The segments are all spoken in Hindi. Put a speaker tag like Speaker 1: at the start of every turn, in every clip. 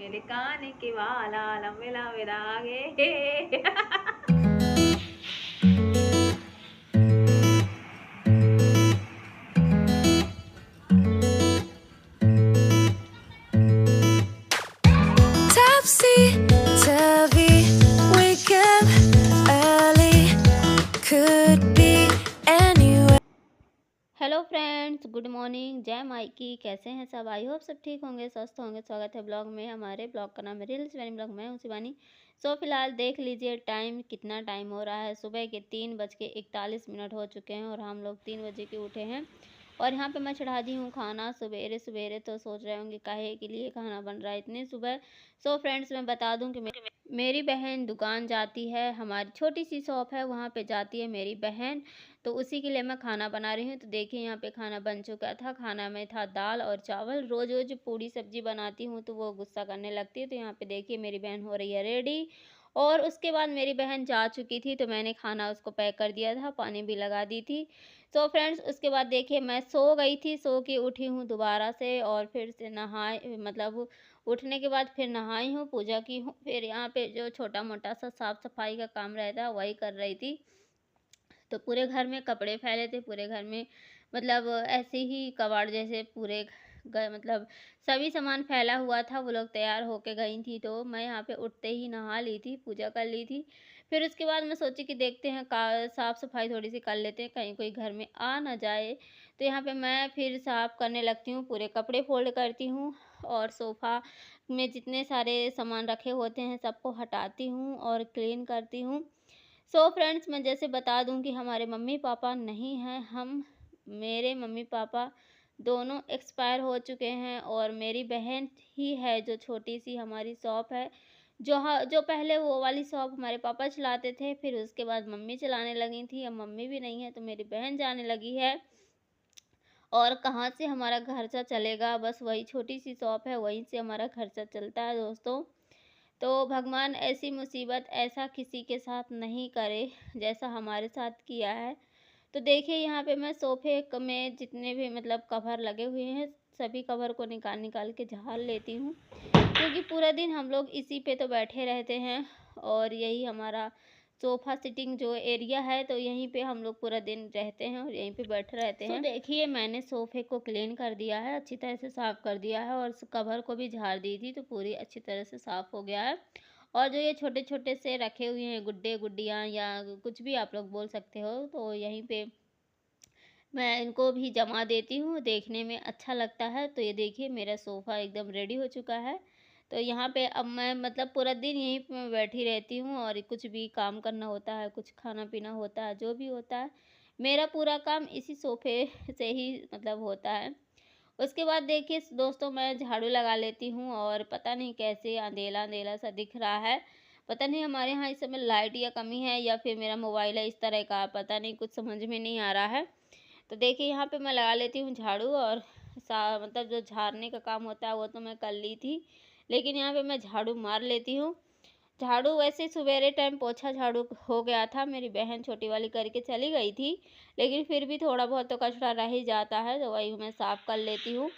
Speaker 1: मेरे कान के वाला लंबे लंबे धागे
Speaker 2: Topsy-turvy, wake up early, could be anywhere।
Speaker 3: Hello friends, good morning. जय माई की। कैसे हैं सब? आई होप सब ठीक होंगे, स्वस्थ होंगे। स्वागत है ब्लॉग में। हमारे ब्लॉग का नाम है रील्स शिवानी ब्लॉग। मैं हूं शिवानी। सो फिलहाल देख लीजिए टाइम, कितना टाइम हो रहा है। सुबह के 3:41 हो चुके हैं और हम लोग 3 बजे के उठे हैं। और यहाँ पे मैं चढ़ा दी हूँ खाना सवेरे सवेरे। तो सोच रहे होंगे काहे के लिए खाना बन रहा है इतनी सुबह। सो फ्रेंड्स, मैं बता दूँ कि मेरी बहन दुकान जाती है, हमारी छोटी सी शॉप है, वहाँ पे जाती है मेरी बहन। तो उसी के लिए मैं खाना बना रही हूँ। तो देखिए यहाँ पे खाना बन चुका था। खाना में था दाल और चावल। रोज़ रोज़ पूरी सब्जी बनाती हूँ तो वो गुस्सा करने लगती है। तो यहाँ पे देखिए मेरी बहन हो रही है रेडी। और उसके बाद मेरी बहन जा चुकी थी तो मैंने खाना उसको पैक कर दिया था, पानी भी लगा दी थी। तो फ्रेंड्स, उसके बाद देखिए मैं सो गई थी, सो के उठी हूँ दोबारा से और फिर से नहाए, मतलब उठने के बाद फिर नहाई हूँ, पूजा की हूँ। फिर यहाँ पे जो छोटा मोटा सा साफ सफाई का काम रहता है वही कर रही थी। तो पूरे घर में कपड़े फैले थे, पूरे घर में मतलब ऐसे ही कबाड़ जैसे पूरे मतलब सभी सामान फैला हुआ था। वो लोग तैयार होके गई थी तो मैं यहाँ पे उठते ही नहा ली थी, पूजा कर ली थी। फिर उसके बाद मैं सोची कि देखते हैं का साफ़ सफाई थोड़ी सी कर लेते हैं, कहीं कोई घर में आ ना जाए। तो यहाँ पे मैं फिर साफ़ करने लगती हूँ, पूरे कपड़े फोल्ड करती हूँ और सोफ़ा में जितने सारे सामान रखे होते हैं सबको हटाती हूँ और क्लीन करती हूँ। सो फ्रेंड्स, मैं जैसे बता दूं कि हमारे मम्मी पापा नहीं हैं। मेरे मम्मी पापा दोनों एक्सपायर हो चुके हैं और मेरी बहन ही है जो छोटी सी हमारी शॉप है। जो पहले वो वाली शॉप हमारे पापा चलाते थे, फिर उसके बाद मम्मी चलाने लगी थी। अब मम्मी भी नहीं है तो मेरी बहन जाने लगी है। और कहाँ से हमारा खर्चा चलेगा, बस वही छोटी सी शॉप है, वहीं से हमारा खर्चा चलता है दोस्तों। तो भगवान ऐसी मुसीबत ऐसा किसी के साथ नहीं करे जैसा हमारे साथ किया है। तो देखिए यहाँ पे मैं सोफ़े में जितने भी मतलब कवर लगे हुए हैं सभी कवर को निकाल निकाल के झाड़ लेती हूँ, क्योंकि पूरा दिन हम लोग इसी पे तो बैठे रहते हैं। और यही हमारा सोफ़ा सिटिंग जो एरिया है, तो यहीं पे हम लोग पूरा दिन रहते हैं और यहीं पे बैठे रहते हैं। तो देखिए मैंने सोफ़े को क्लीन कर दिया है, अच्छी तरह से साफ़ कर दिया है और कवर को भी झाड़ दी थी तो पूरी अच्छी तरह से साफ़ हो गया है। और जो ये छोटे छोटे से रखे हुए हैं गुड्डे गुड्डियाँ या कुछ भी आप लोग बोल सकते हो, तो यहीं पे मैं इनको भी जमा देती हूँ, देखने में अच्छा लगता है। तो ये देखिए मेरा सोफ़ा एकदम रेडी हो चुका है। तो यहाँ पे अब मैं मतलब पूरा दिन यहीं पे मैं बैठी रहती हूँ और कुछ भी काम करना होता है, कुछ खाना पीना होता है, जो भी होता है मेरा पूरा काम इसी सोफ़े से ही मतलब होता है। उसके बाद देखिए दोस्तों, मैं झाड़ू लगा लेती हूँ और पता नहीं कैसे अंधेला अंधेला सा दिख रहा है। पता नहीं हमारे यहाँ इस समय लाइट या कमी है या फिर मेरा मोबाइल है इस तरह का, पता नहीं, कुछ समझ में नहीं आ रहा है। तो देखिए यहाँ पे मैं लगा लेती हूँ झाड़ू और मतलब जो झाड़ने का काम होता है वो तो मैं कर ली थी, लेकिन यहाँ पे मैं झाड़ू मार लेती हूँ। झाड़ू वैसे सवेरे टाइम पोछा झाड़ू हो गया था, मेरी बहन छोटी वाली करके चली गई थी, लेकिन फिर भी थोड़ा बहुत तो कचरा रह ही जाता है तो वही मैं साफ़ कर लेती हूँ।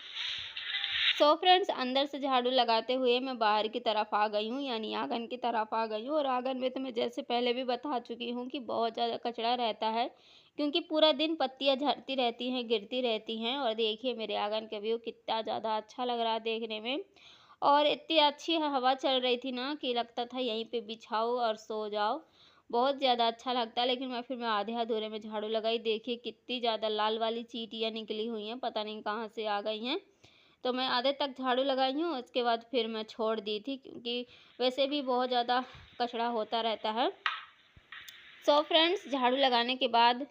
Speaker 3: सो फ्रेंड्स, अंदर से झाड़ू लगाते हुए मैं बाहर की तरफ आ गई हूँ, यानी आंगन की तरफ आ गई हूँ। और आंगन में तो मैं जैसे पहले भी बता चुकी हूँ कि बहुत ज़्यादा कचरा रहता है, क्योंकि पूरा दिन पत्तियाँ झड़ती रहती हैं, गिरती रहती हैं। और देखिए मेरे आंगन का व्यू कितना ज़्यादा अच्छा लग रहा है देखने में। और इतनी अच्छी हवा चल रही थी ना कि लगता था यहीं पे बिछाओ और सो जाओ, बहुत ज़्यादा अच्छा लगता है। लेकिन मैं आधे अधूरे में झाड़ू लगाई, देखिए कितनी ज़्यादा लाल वाली चींटियाँ निकली हुई हैं, पता नहीं कहाँ से आ गई हैं। तो मैं आधे तक झाड़ू लगाई हूँ, उसके बाद फिर मैं छोड़ दी थी, क्योंकि वैसे भी बहुत ज़्यादा कचरा होता रहता है। सो फ्रेंड्स, झाड़ू लगाने के बाद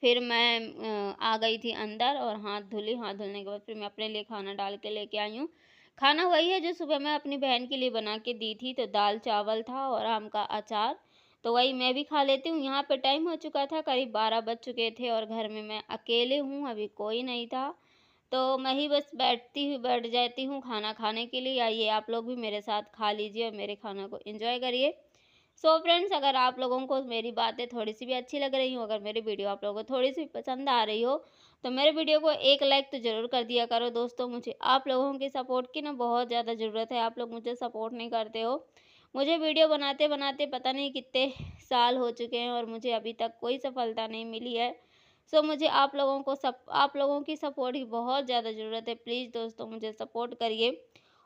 Speaker 3: फिर मैं आ गई थी अंदर और हाथ धुली। हाथ धुलने के बाद फिर मैं अपने लिए खाना डाल के लेके आई हूँ। खाना वही है जो सुबह मैं अपनी बहन के लिए बना के दी थी, तो दाल चावल था और आम का अचार। तो वही मैं भी खा लेती हूँ। यहाँ पे टाइम हो चुका था, करीब 12 बज चुके थे और घर में मैं अकेले हूँ, अभी कोई नहीं था। तो मैं ही बस बैठ जाती हूँ खाना खाने के लिए। आइए आप लोग भी मेरे साथ खा लीजिए और मेरे खाना को एंजॉय करिए। सो फ्रेंड्स, अगर आप लोगों को मेरी बातें थोड़ी सी भी अच्छी लग रही हो, अगर मेरी वीडियो आप लोगों को थोड़ी सी पसंद आ रही हो, तो मेरे वीडियो को एक लाइक तो ज़रूर कर दिया करो दोस्तों। मुझे आप लोगों की सपोर्ट की ना बहुत ज़्यादा ज़रूरत है, आप लोग मुझे सपोर्ट नहीं करते हो। मुझे वीडियो बनाते बनाते पता नहीं कितने साल हो चुके हैं और मुझे अभी तक कोई सफलता नहीं मिली है। सो मुझे आप लोगों की सपोर्ट की बहुत ज़्यादा ज़रूरत है। प्लीज़ दोस्तों मुझे सपोर्ट करिए।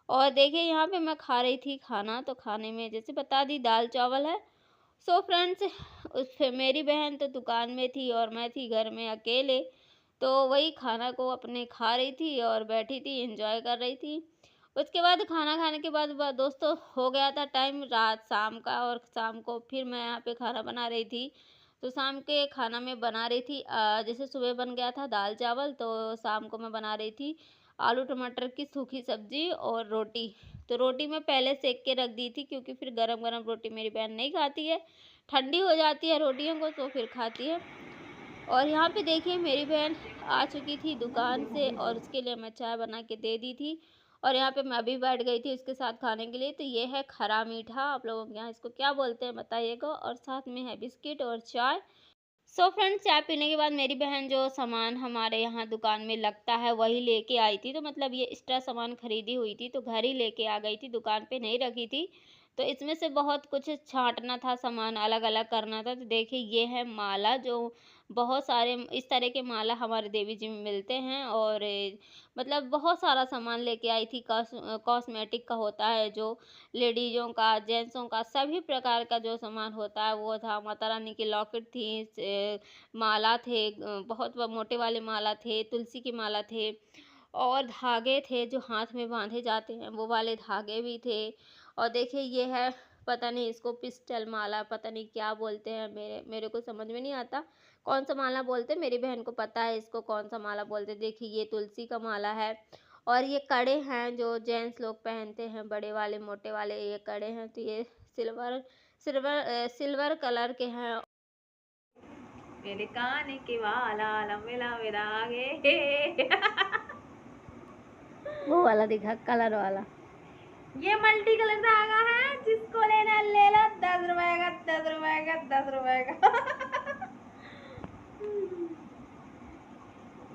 Speaker 3: और देखिए यहाँ पे मैं खा रही थी खाना, तो खाने में जैसे बता दी दाल चावल है। सो फ्रेंड्स, मेरी बहन तो दुकान में थी और मैं थी घर में अकेले, तो वही खाना को अपने खा रही थी और बैठी थी एंजॉय कर रही थी। उसके बाद खाना खाने के बाद दोस्तों हो गया था टाइम रात शाम का, और शाम को फिर मैं यहाँ पे खाना बना रही थी। तो शाम के खाना में बना रही थी जैसे सुबह बन गया था दाल चावल, तो शाम को मैं बना रही थी आलू टमाटर की सूखी सब्जी और रोटी। तो रोटी मैं पहले सेक के रख दी थी, क्योंकि फिर गरम गरम रोटी मेरी बहन नहीं खाती है, ठंडी हो जाती है रोटियों को तो फिर खाती है। और यहाँ पे देखिए मेरी बहन आ चुकी थी दुकान से और उसके लिए मैं चाय बना के दे दी थी, और यहाँ पे मैं भी बैठ गई थी उसके साथ खाने के लिए। तो ये है खरा मीठा, आप लोगों के यहाँ इसको क्या बोलते हैं बताइएगा, और साथ में है बिस्किट और चाय। सो फ्रेंड्स, चाय पीने के बाद मेरी बहन जो सामान हमारे यहाँ दुकान में लगता है वही लेके आई थी। तो मतलब ये एक्स्ट्रा सामान खरीदी हुई थी तो घर ही लेके आ गई थी, दुकान पे नहीं रखी थी। तो इसमें से बहुत कुछ छांटना था, सामान अलग अलग करना था। तो देखिए ये है माला, जो बहुत सारे इस तरह के माला हमारे देवी जी में मिलते हैं। और मतलब बहुत सारा सामान लेके आई थी, कॉस्मेटिक का होता है जो लेडीज़ों का, जेंट्सों का, सभी प्रकार का जो सामान होता है वो था। माता रानी की लॉकेट थी, माला थे, बहुत मोटे वाले माला थे, तुलसी की माला थे, और धागे थे जो हाथ में बांधे जाते हैं वो वाले धागे भी थे। और देखिए ये है, पता नहीं इसको पिस्टल माला पता नहीं क्या बोलते हैं, मेरे मेरे को समझ में नहीं आता कौन सा माला बोलते हैं। मेरी बहन को पता है इसको कौन सा माला बोलते हैं। देखिए ये तुलसी का माला है। और ये कड़े हैं जो जेंट्स लोग पहनते हैं, बड़े वाले मोटे वाले ये कड़े हैं। तो ये सिल्वर कलर के हैं।
Speaker 1: मेरे कान के वाला लंबे लंबे धागे
Speaker 3: वो वाला दिखा, कलर वाला।
Speaker 1: ये मल्टी कलर धागा है, जिसको लेना ले लो, 10 रुपए का, 10 रुपए का, 10 रुपए का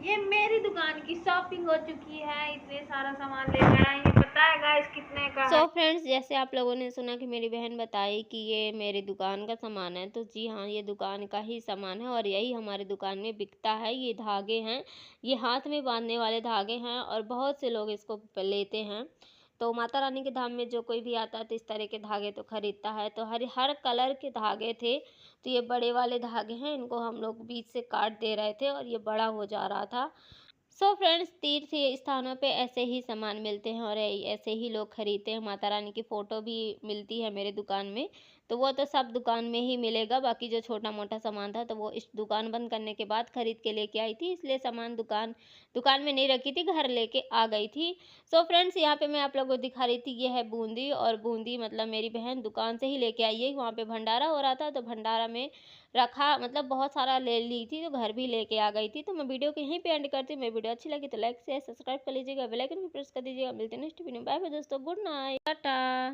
Speaker 1: ये मेरी दुकान की शॉपिंग हो चुकी है, इतने सारा सामान लेकर आई है। पता है गाइस कितने का
Speaker 3: सो
Speaker 1: है?
Speaker 3: फ्रेंड्स, जैसे आप लोगों ने सुना कि मेरी बहन बताई कि ये मेरी दुकान का सामान है, तो जी हाँ, ये दुकान का ही सामान है और यही हमारी दुकान में बिकता है। ये धागे हैं, ये हाथ में बांधने वाले धागे हैं, और बहुत से लोग इसको लेते हैं। तो माता रानी के धाम में जो कोई भी आता है तो इस तरह के धागे तो खरीदता है। तो हर हर कलर के धागे थे। तो ये बड़े वाले धागे हैं, इनको हम लोग बीच से काट दे रहे थे और ये बड़ा हो जा रहा था। सो फ्रेंड्स, तीर्थ स्थानों पे ऐसे ही सामान मिलते हैं और ऐसे ही लोग खरीदते हैं। माता रानी की फ़ोटो भी मिलती है मेरे दुकान में, तो वो तो सब दुकान में ही मिलेगा। बाकी जो छोटा मोटा सामान था तो वो इस दुकान बंद करने के बाद खरीद के लेके आई थी, इसलिए सामान दुकान दुकान में नहीं रखी थी, घर लेके आ गई थी। सो फ्रेंड्स, यहाँ पे मैं आप लोगों को दिखा रही थी, ये है बूंदी, और बूंदी मतलब मेरी बहन दुकान से ही लेके आई है। वहाँ पे भंडारा हो रहा था तो भंडारा में रखा, मतलब बहुत सारा ले ली थी तो घर भी लेके आ गई थी। तो मैं वीडियो को यहीं पे एंड करती हूँ। मेरी वीडियो अच्छी लगी तो लाइक शेयर सब्सक्राइब कर लीजिएगा, बेल आइकन भी प्रेस कर दीजिएगा। मिलते हैं नेक्स्ट वीडियो में। बाय बाय दोस्तों, गुड नाइट, टाटा।